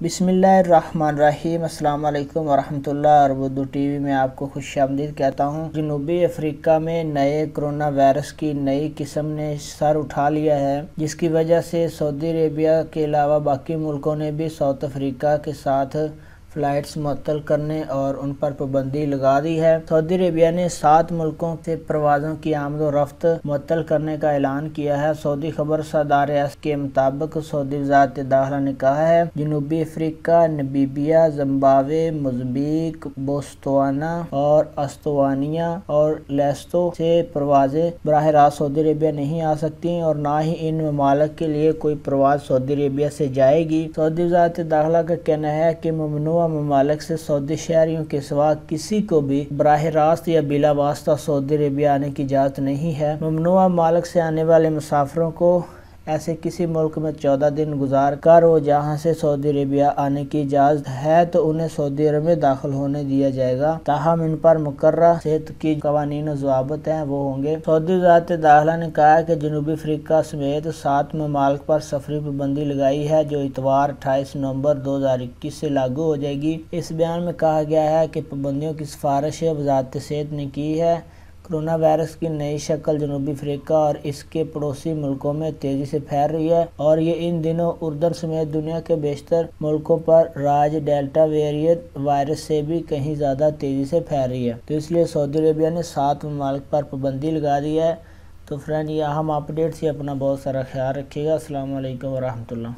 بسم اللہ الرحمن الرحیم۔ السلام علیکم ورحمۃ اللہ۔ عرب اردو ٹی وی میں آپ کو خوش آمدید کہتا ہوں۔ جنوبی افریقہ میں نئے کرونا وائرس کی نئی قسم نے سر اٹھا لیا ہے، جس کی وجہ سے سعودی عربیہ کے علاوہ باقی ملکوں نے بھی ساؤتھ افریقہ کے ساتھ فلائٹس معطل کرنے اور ان پر پابندی لگا دی ہے۔ سعودی عربیہ نے 7 ملکوں سے پروازوں کی آمد و رفت معطل کرنے کا اعلان کیا ہے۔ سعودی خبر رساں ادارے کے مطابق سعودی وزارت داخلہ نے کہا ہے جنوبی افریقہ، نمیبیا، زمبابوے، موزمبیق، بوتسوانا اور استوانیہ اور لیسوتھو سے پروازیں براہ راست سعودی عربیہ نہیں آ سکتی اور نہ ہی ان ممالک کے لیے کوئی پرواز سعودی عربیہ سے جائے گی۔ سعودی وزارت داخلہ کا کہنا ہے کہ ممنوعہ ممالک سے سعودی شہریوں کے سوا کسی کو بھی براہ راست یا بلا واسطہ سعودی عربیہ آنے کی اجازت نہیں ہے۔ ممنوعہ ممالک سے آنے والے مسافروں کو ایسے کسی ملک میں 14 دن گزار کر وہ جہاں سے سعودی عربیہ آنے کی اجازت ہے تو انہیں سعودی عرب میں داخل ہونے دیا جائے گا، تاہم ان پر مقررہ صحت کی قوانین و ضوابط ہیں وہ ہوں گے۔ سعودی وزارت داخلہ نے کہا ہے کہ جنوبی افریقہ سمیت 7 ممالک پر سفری پابندی لگائی ہے جو اتوار 28 نومبر 2021 سے لاگو ہو جائے گی۔ اس بیان میں کہا گیا ہے کہ پابندیوں کی سفارش وزارت صحت نے کی ہے۔ کرونا وائرس کی نئی شکل جنوبی افریقہ اور اس کے پڑوسی ملکوں میں تیزی سے پھیل رہی ہے اور یہ ان دنوں اردن سمیت دنیا کے بیشتر ملکوں پر راج ڈیلٹا ویریئنٹ وائرس سے بھی کہیں زیادہ تیزی سے پھیل رہی ہے، تو اس لیے سعودی عربیہ نے 7 ممالک پر پابندی لگا دی ہے۔ تو فرینڈ، یہ اہم اپڈیٹ سے اپنا بہت سارا خیال رکھیے گا۔ السلام علیکم ورحمۃ اللہ۔